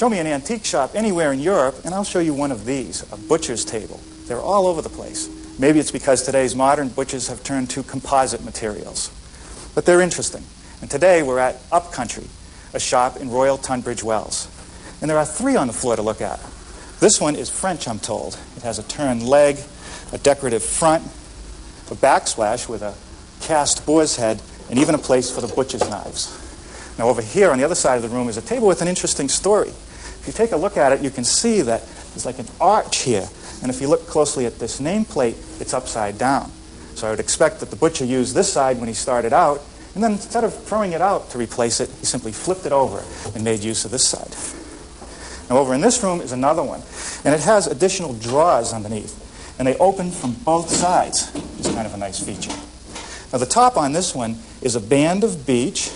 Show me an antique shop anywhere in Europe, and I'll show you one of these, a butcher's table. They're all over the place. Maybe it's because today's modern butchers have turned to composite materials. But they're interesting. And today we're at Upcountry, a shop in Royal Tunbridge Wells. And there are 3 on the floor to look at. This one is French, I'm told. It has a turned leg, a decorative front, a backsplash with a cast boar's head, and even a place for the butcher's knives. Now over here on the other side of the room is a table with an interesting story. If you take a look at it, you can see that there's like an arch here. And if you look closely at this nameplate, it's upside down. So I would expect that the butcher used this side when he started out, and then instead of throwing it out to replace it, he simply flipped it over and made use of this side. Now over in this room is another one, and it has additional drawers underneath, and they open from both sides, which is kind of a nice feature. Now the top on this one is a band of beech,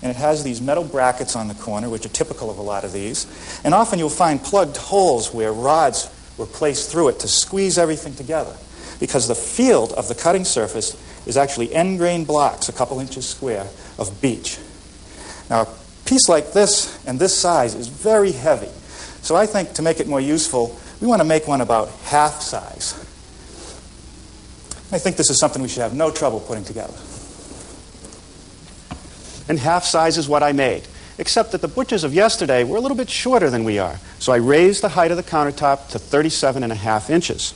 and it has these metal brackets on the corner, which are typical of a lot of these. And often you'll find plugged holes where rods were placed through it to squeeze everything together, because the field of the cutting surface is actually end-grain blocks, a couple inches square, of beech. Now, a piece like this and this size is very heavy. So I think to make it more useful, we want to make one about half size. I think this is something we should have no trouble putting together. And half size is what I made, except that the butchers of yesterday were a little bit shorter than we are. So I raised the height of the countertop to 37.5 inches.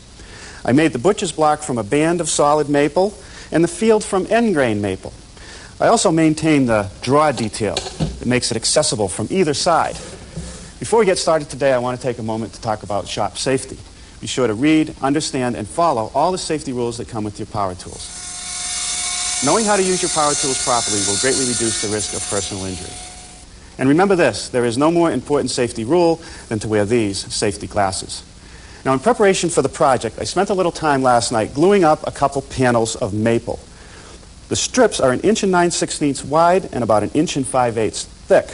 I made the butcher's block from a band of solid maple and the field from end-grain maple. I also maintained the draw detail that makes it accessible from either side. Before we get started today, I want to take a moment to talk about shop safety. Be sure to read, understand, and follow all the safety rules that come with your power tools. Knowing how to use your power tools properly will greatly reduce the risk of personal injury. And remember this, there is no more important safety rule than to wear these safety glasses. Now, in preparation for the project, I spent a little time last night gluing up a couple panels of maple. The strips are 1 9/16 inches wide and about 1 5/8 inches thick.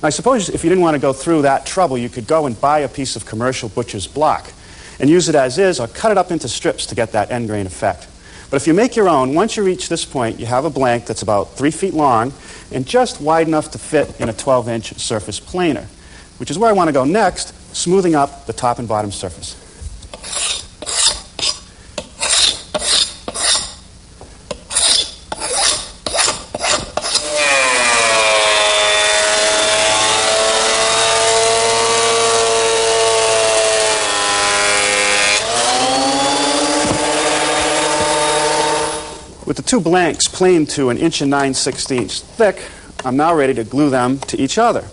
Now, I suppose if you didn't want to go through that trouble, you could go and buy a piece of commercial butcher's block and use it as is or cut it up into strips to get that end grain effect. But if you make your own, once you reach this point, you have a blank that's about 3 feet long and just wide enough to fit in a 12-inch surface planer, which is where I want to go next, smoothing up the top and bottom surface. With the 2 blanks planed to 1 9/16 inches thick, I'm now ready to glue them to each other.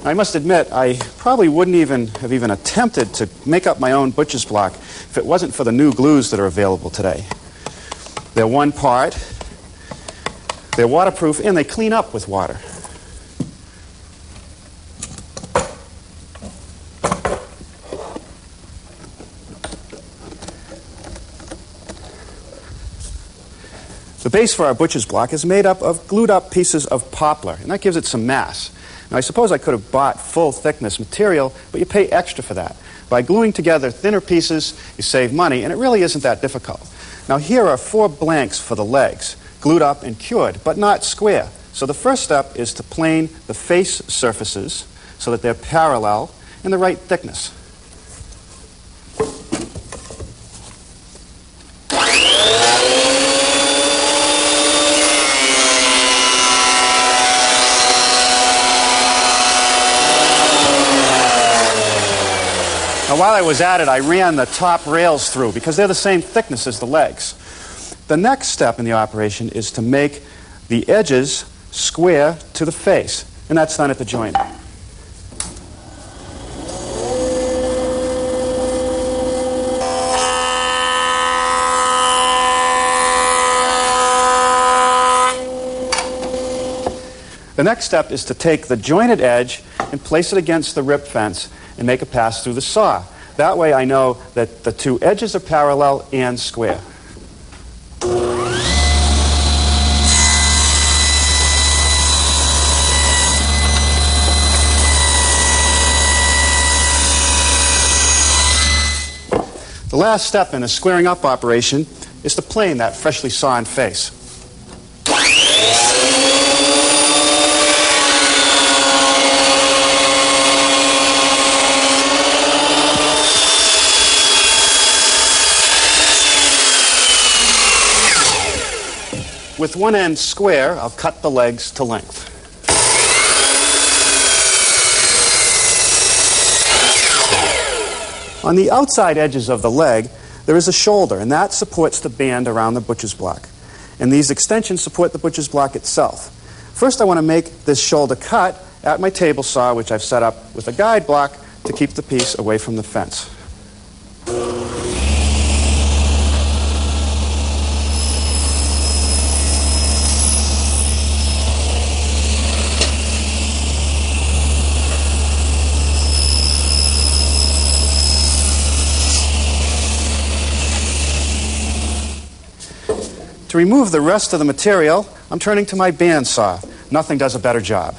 I must admit, I probably wouldn't have even attempted to make up my own butcher's block if it wasn't for the new glues that are available today. They're one part, they're waterproof, and they clean up with water. The base for our butcher's block is made up of glued up pieces of poplar, and that gives it some mass. Now, I suppose I could have bought full thickness material, but you pay extra for that. By gluing together thinner pieces, you save money, and it really isn't that difficult. Now, here are 4 blanks for the legs, glued up and cured, but not square. So the first step is to plane the face surfaces so that they're parallel and the right thickness. Now, while I was at it, I ran the top rails through because they're the same thickness as the legs. The next step in the operation is to make the edges square to the face, and that's done at the joint. The next step is to take the jointed edge and place it against the rip fence and make a pass through the saw. That way I know that the 2 edges are parallel and square. The last step in the squaring up operation is to plane that freshly sawn face. With one end square, I'll cut the legs to length. On the outside edges of the leg, there is a shoulder, and that supports the band around the butcher's block. And these extensions support the butcher's block itself. First, I want to make this shoulder cut at my table saw, which I've set up with a guide block to keep the piece away from the fence. To remove the rest of the material, I'm turning to my bandsaw. Nothing does a better job.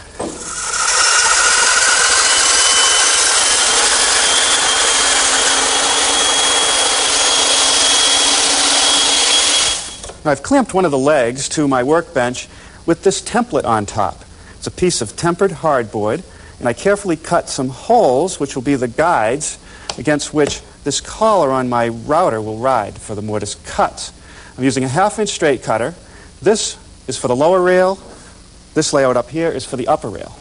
Now, I've clamped one of the legs to my workbench with this template on top. It's a piece of tempered hardboard, and I carefully cut some holes, which will be the guides against which this collar on my router will ride for the mortise cuts. I'm using a 1/2-inch straight cutter. This is for the lower rail. This layout up here is for the upper rail.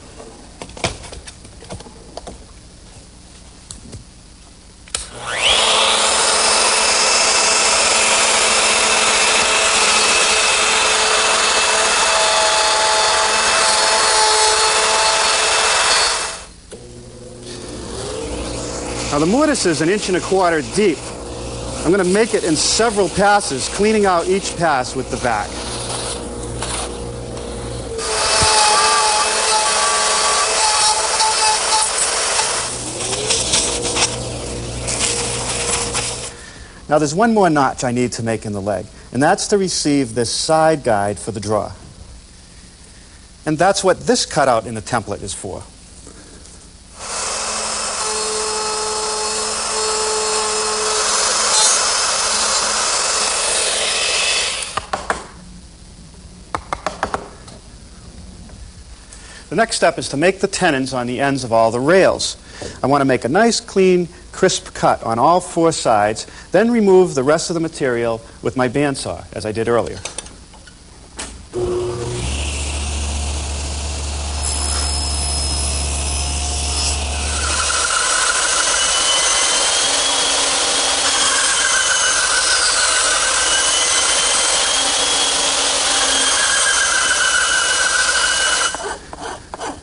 Now the mortise is 1.25 inches deep. I'm going to make it in several passes, cleaning out each pass with the vac. Now there's one more notch I need to make in the leg, and that's to receive this side guide for the draw. And that's what this cutout in the template is for. The next step is to make the tenons on the ends of all the rails. I want to make a nice, clean, crisp cut on all 4 sides, then remove the rest of the material with my bandsaw, as I did earlier.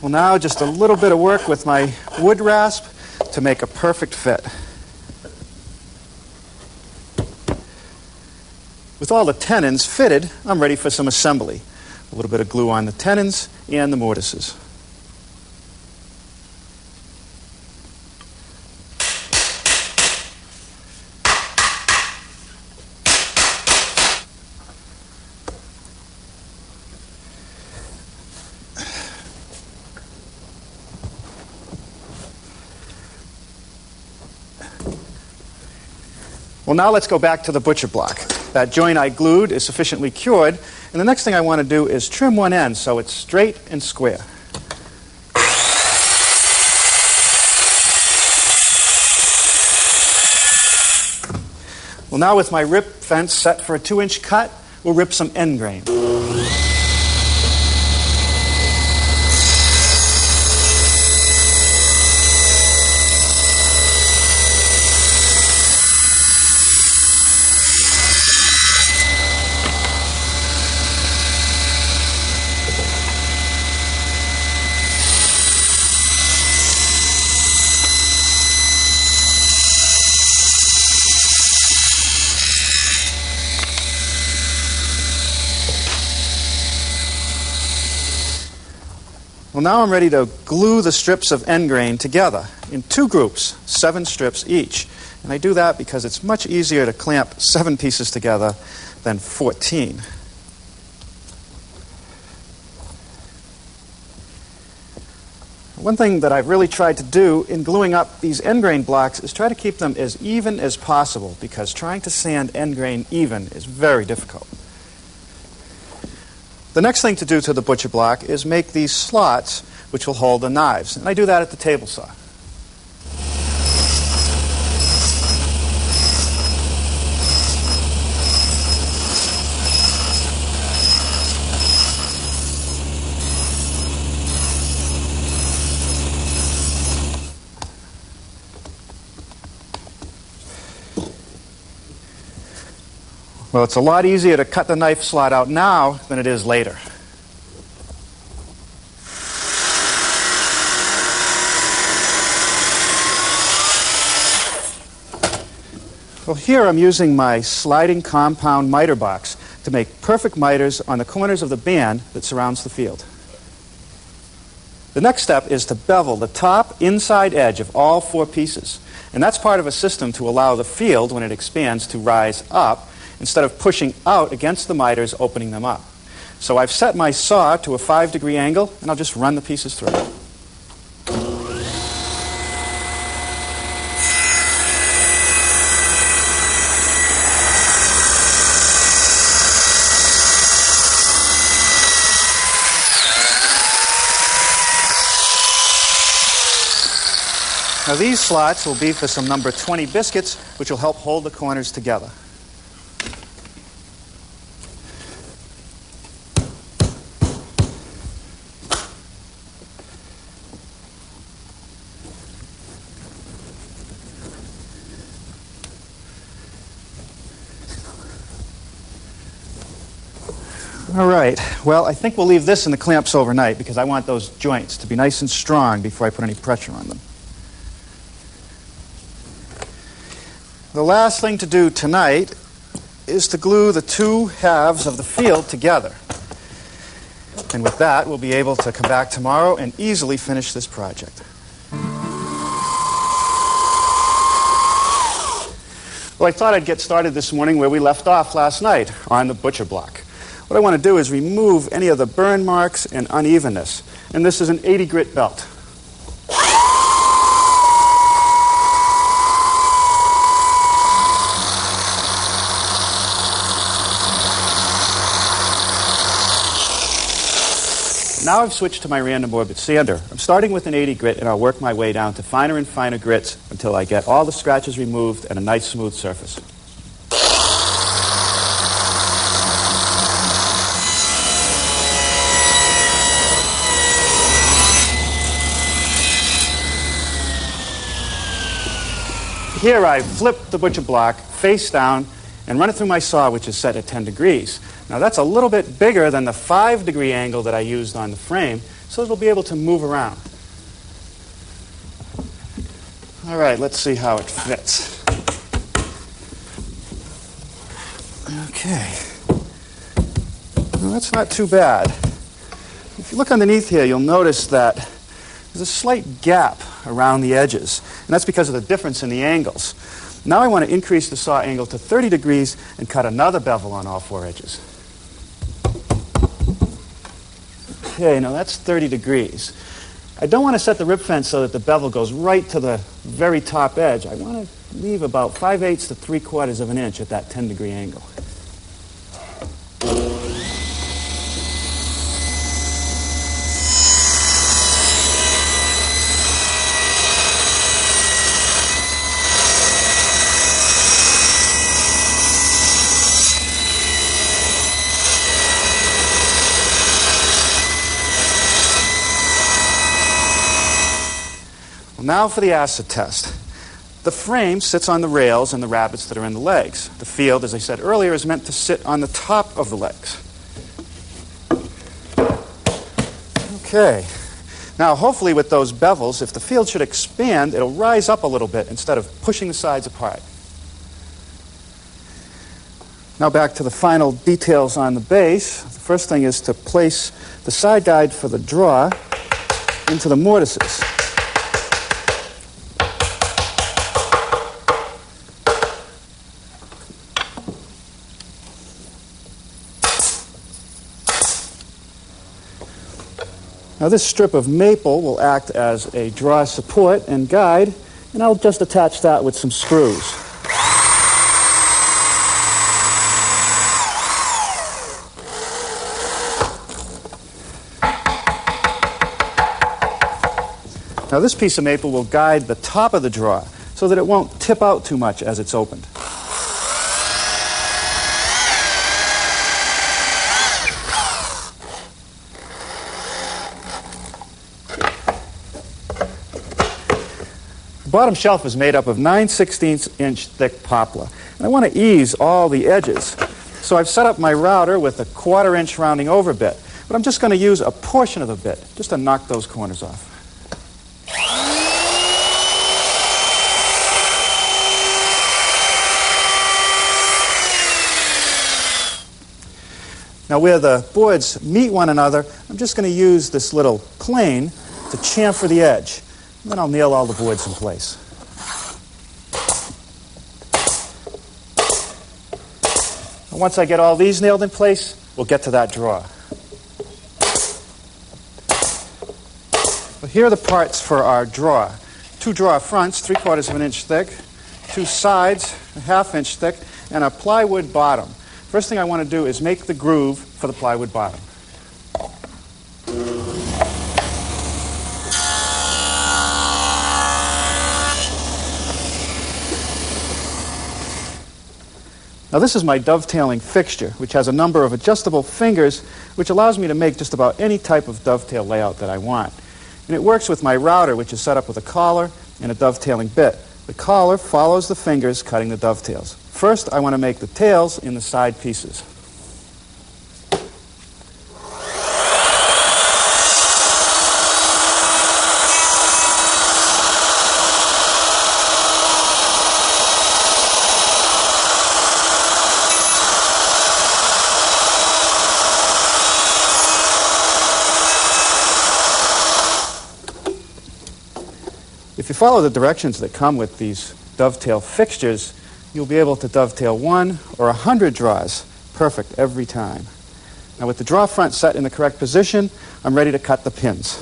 Well, now just a little bit of work with my wood rasp to make a perfect fit. With all the tenons fitted, I'm ready for some assembly. A little bit of glue on the tenons and the mortises. Well, now let's go back to the butcher block. That joint I glued is sufficiently cured, and the next thing I want to do is trim one end so it's straight and square. Well, now with my rip fence set for a 2-inch cut, we'll rip some end grain. Well, now I'm ready to glue the strips of end grain together in 2 groups, 7 strips each. And I do that because it's much easier to clamp 7 pieces together than 14. One thing that I've really tried to do in gluing up these end grain blocks is try to keep them as even as possible, because trying to sand end grain even is very difficult. The next thing to do to the butcher block is make these slots which will hold the knives. And I do that at the table saw. Well, it's a lot easier to cut the knife slot out now than it is later. Well, here I'm using my sliding compound miter box to make perfect miters on the corners of the band that surrounds the field. The next step is to bevel the top inside edge of all 4 pieces. And that's part of a system to allow the field, when it expands, to rise up instead of pushing out against the miters, opening them up. So I've set my saw to a 5-degree angle, and I'll just run the pieces through. Now these slots will be for some number 20 biscuits, which will help hold the corners together. All right, well, I think we'll leave this in the clamps overnight because I want those joints to be nice and strong before I put any pressure on them. The last thing to do tonight is to glue the 2 halves of the field together. And with that, we'll be able to come back tomorrow and easily finish this project. Well, I thought I'd get started this morning where we left off last night, on the butcher block. What I want to do is remove any of the burn marks and unevenness. And this is an 80 grit belt. Now I've switched to my random orbit sander. I'm starting with an 80 grit, and I'll work my way down to finer and finer grits until I get all the scratches removed and a nice smooth surface. Here I flip the butcher block face down and run it through my saw, which is set at 10 degrees. Now that's a little bit bigger than the 5-degree angle that I used on the frame, so it'll be able to move around. All right, let's see how it fits. Okay. Well, that's not too bad. If you look underneath here, you'll notice that there's a slight gap around the edges, and that's because of the difference in the angles. Now I want to increase the saw angle to 30 degrees and cut another bevel on all 4 edges. Okay, now that's 30 degrees. I don't want to set the rib fence so that the bevel goes right to the very top edge. I want to leave about 5/8 to 3/4 of an inch at that 10-degree angle. Now for the acid test. The frame sits on the rails and the rabbets that are in the legs. The field, as I said earlier, is meant to sit on the top of the legs. Okay. Now, hopefully with those bevels, if the field should expand, it'll rise up a little bit instead of pushing the sides apart. Now back to the final details on the base. The first thing is to place the side guide for the draw into the mortises. Now this strip of maple will act as a draw support and guide, and I'll just attach that with some screws. Now this piece of maple will guide the top of the draw so that it won't tip out too much as it's opened. The bottom shelf is made up of 9/16 inch thick poplar. And I want to ease all the edges So I've set up my router with a 1/4-inch rounding over bit, but I'm just going to use a portion of the bit just to knock those corners off. Now where the boards meet one another, I'm just going to use this little plane to chamfer the edge. And then I'll nail all the boards in place. And once I get all these nailed in place, we'll get to that drawer. Well, here are the parts for our drawer. 2 drawer fronts, 3/4 of an inch thick, 2 sides, 1/2 inch thick, and a plywood bottom. First thing I want to do is make the groove for the plywood bottom. Now this is my dovetailing fixture, which has a number of adjustable fingers, which allows me to make just about any type of dovetail layout that I want. And it works with my router, which is set up with a collar and a dovetailing bit. The collar follows the fingers cutting the dovetails. First, I want to make the tails in the side pieces. If you follow the directions that come with these dovetail fixtures, you'll be able to dovetail 1 or 100 draws, perfect every time. Now with the draw front set in the correct position, I'm ready to cut the pins.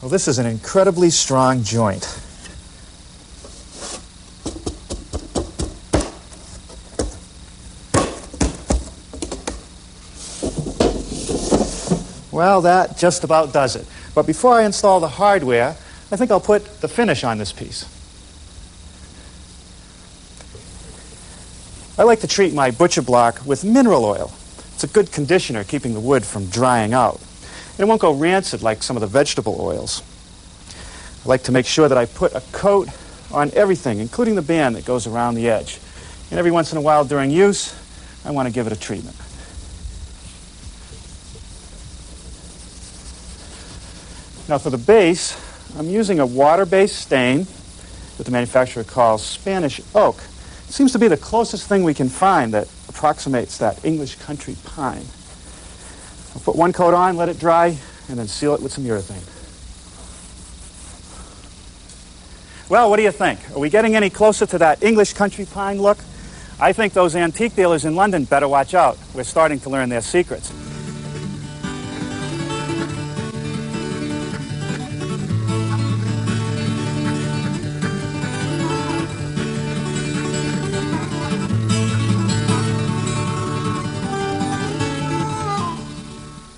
Well, this is an incredibly strong joint. Well, that just about does it. But before I install the hardware, I think I'll put the finish on this piece. I like to treat my butcher block with mineral oil. It's a good conditioner, keeping the wood from drying out. And it won't go rancid like some of the vegetable oils. I like to make sure that I put a coat on everything, including the band that goes around the edge. And every once in a while during use, I want to give it a treatment. Now for the base, I'm using a water-based stain that the manufacturer calls Spanish oak. It seems to be the closest thing we can find that approximates that English country pine. I'll put 1 coat on, let it dry, and then seal it with some urethane. Well, what do you think? Are we getting any closer to that English country pine look? I think those antique dealers in London better watch out. We're starting to learn their secrets.